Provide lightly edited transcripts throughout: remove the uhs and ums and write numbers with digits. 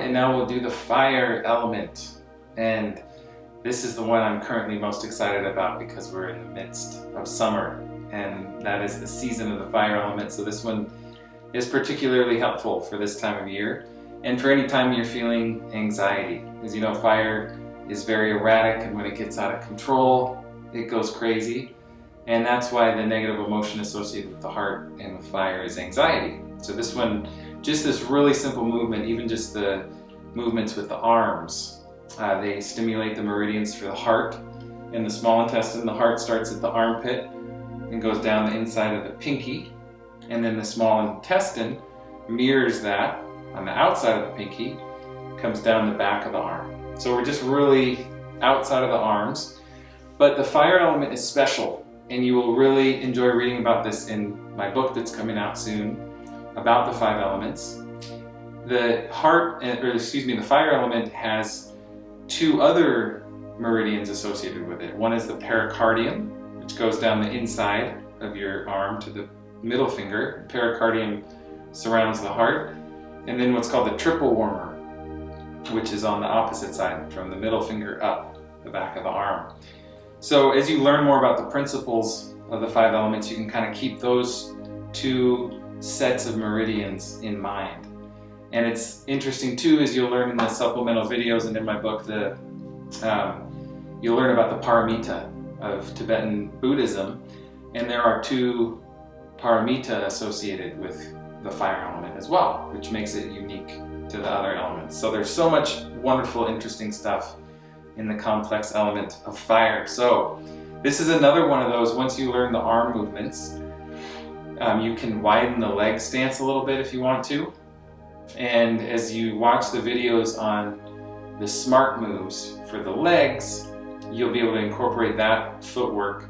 right, and now we'll do the fire element. And this is the one I'm currently most excited about because we're in the midst of summer, and that is the season of the fire element. So this one is particularly helpful for this time of year and for any time you're feeling anxiety. As you know, fire is very erratic, and when it gets out of control, it goes crazy. And that's why the negative emotion associated with the heart and with fire is anxiety. So this one, just this really simple movement, even just the movements with the arms, they stimulate the meridians for the heart and the small intestine. The heart starts at the armpit and goes down the inside of the pinky, and then the small intestine mirrors that on the outside of the pinky, comes down the back of the arm. So we're just really outside of the arms, but the fire element is special, and you will really enjoy reading about this in my book that's coming out soon about the 5 elements. The fire element has 2 other meridians associated with it. One is the pericardium, which goes down the inside of your arm to the middle finger. Pericardium surrounds the heart. And then what's called the triple warmer, which is on the opposite side, from the middle finger up the back of the arm. So as you learn more about the principles of the 5 elements, you can kind of keep those 2 sets of meridians in mind. And it's interesting too, as you'll learn in the supplemental videos and in my book, you'll learn about the paramita of Tibetan Buddhism, and there are 2 paramita associated with the fire element as well, which makes it unique to the other elements. So there's so much wonderful, interesting stuff in the complex element of fire. So this is another one of those, once you learn the arm movements, you can widen the leg stance a little bit if you want to. And as you watch the videos on the smart moves for the legs, you'll be able to incorporate that footwork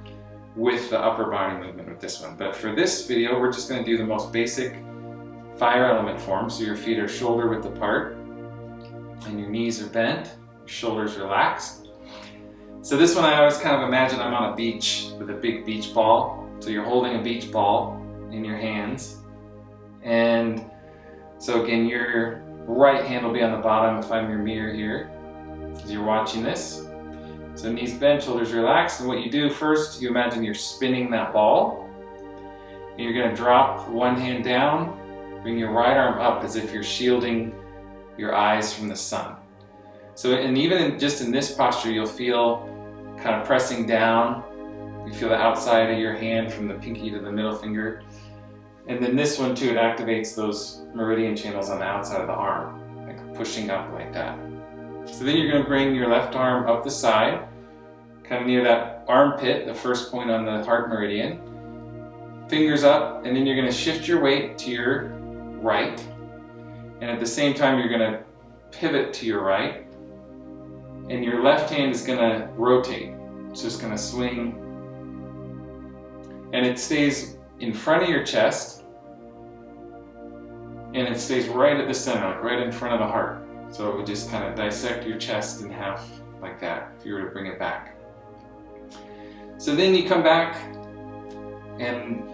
with the upper body movement with this one. But for this video, we're just going to do the most basic fire element form. So your feet are shoulder width apart and your knees are bent, your shoulders relaxed. So this one I always kind of imagine I'm on a beach with a big beach ball. So you're holding a beach ball in your hands. And so again, your right hand will be on the bottom if I'm your mirror here as you're watching this. So knees bent, shoulders relaxed, and what you do first, you imagine you're spinning that ball. And you're going to drop one hand down, bring your right arm up as if you're shielding your eyes from the sun. So, and even just in this posture, you'll feel kind of pressing down. You feel the outside of your hand from the pinky to the middle finger. And then this one too, it activates those meridian channels on the outside of the arm, like pushing up like that. So then you're going to bring your left arm up the side, kind of near that armpit, the first point on the heart meridian. Fingers up, and then you're going to shift your weight to your right. And at the same time, you're going to pivot to your right. And your left hand is going to rotate. It's just going to swing. And it stays in front of your chest. And it stays right at the center, like right in front of the heart. So it would just kind of dissect your chest in half like that, if you were to bring it back. So then you come back and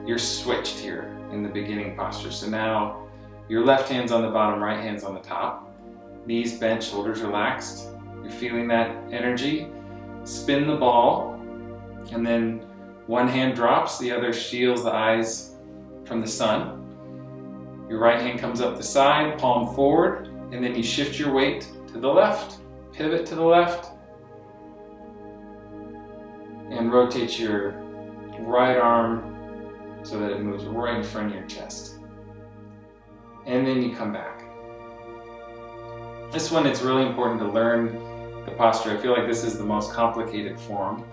you're switched here in the beginning posture. So now your left hand's on the bottom, right hand's on the top. Knees bent, shoulders relaxed. You're feeling that energy. Spin the ball, and then one hand drops, the other shields the eyes from the sun. Your right hand comes up the side, palm forward, and then you shift your weight to the left, pivot to the left, and rotate your right arm so that it moves right in front of your chest. And then you come back. This one, it's really important to learn the posture. I feel like this is the most complicated form,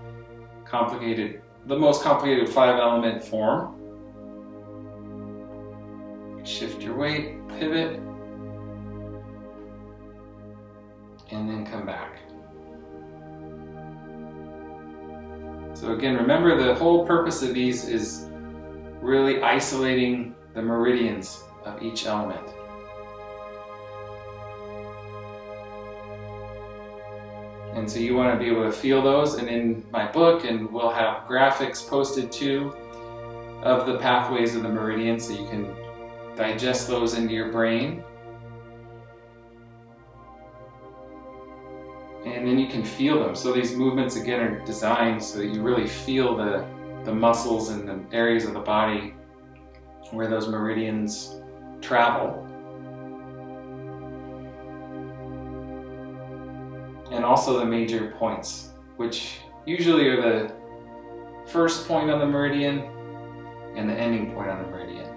the most complicated 5 element form. Shift your weight, pivot, and then come back. So again, remember the whole purpose of these is really isolating the meridians of each element. And so you want to be able to feel those, and in my book, and we'll have graphics posted too of the pathways of the meridians so you can digest those into your brain. And then you can feel them. So these movements again are designed so that you really feel the muscles and the areas of the body where those meridians travel. And also the major points, which usually are the first point on the meridian and the ending point on the meridian.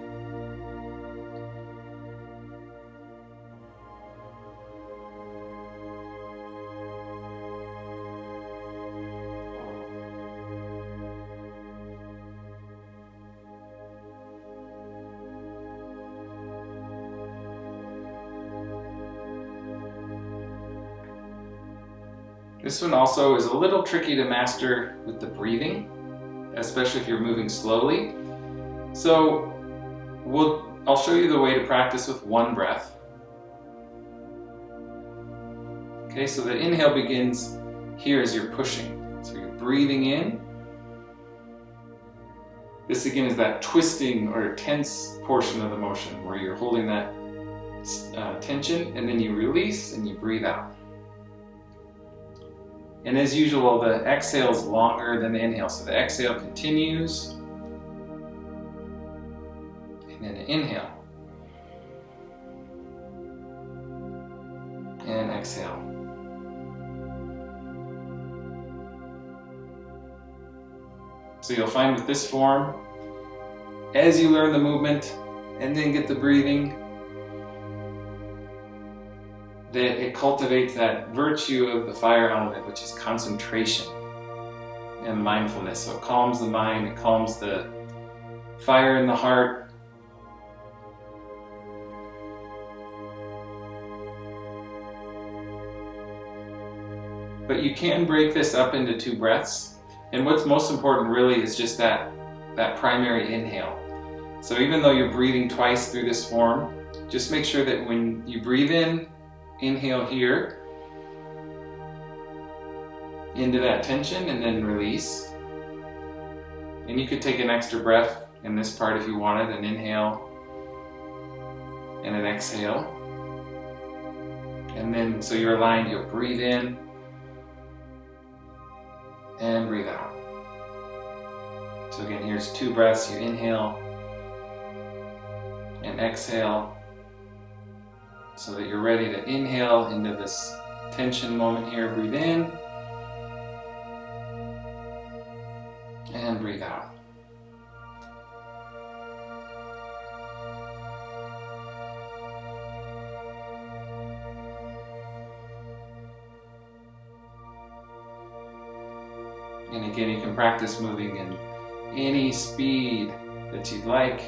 This one also is a little tricky to master with the breathing, especially if you're moving slowly. So I'll show you the way to practice with one breath. Okay, so the inhale begins here as you're pushing. So you're breathing in. This again is that twisting or tense portion of the motion where you're holding that tension, and then you release and you breathe out. And as usual, the exhale is longer than the inhale. So the exhale continues, and then the inhale, and exhale. So you'll find with this form, as you learn the movement and then get the breathing, that it cultivates that virtue of the fire element, which is concentration and mindfulness. So it calms the mind, it calms the fire in the heart. But you can break this up into 2 breaths. And what's most important really is just that primary inhale. So even though you're breathing twice through this form, just make sure that when you breathe in, inhale here into that tension and then release. And you could take an extra breath in this part if you wanted, an inhale and an exhale. And then so you're aligned, you'll breathe in and breathe out. So again, here's 2 breaths. You inhale and exhale so that you're ready to inhale into this tension moment here. Breathe in and breathe out. And again, you can practice moving in any speed that you'd like.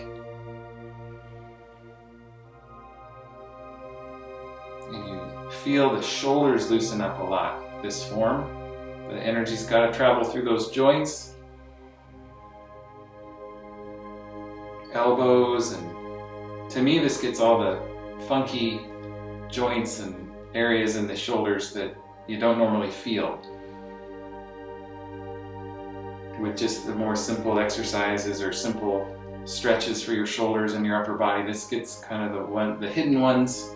And you feel the shoulders loosen up a lot, this form. The energy's got to travel through those joints, elbows, and to me this gets all the funky joints and areas in the shoulders that you don't normally feel with just the more simple exercises or simple stretches for your shoulders and your upper body. This gets kind of the hidden ones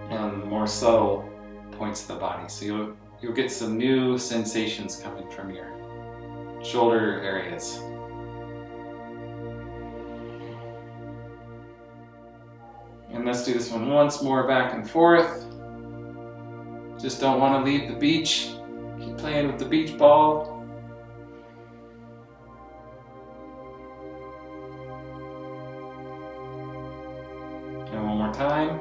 and the more subtle points of the body. So you'll get some new sensations coming from your shoulder areas. And let's do this one once more, back and forth. Just don't want to leave the beach. Keep playing with the beach ball. And one more time.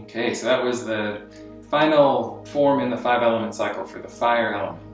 Okay, so that was the final form in the 5-element cycle for the fire element.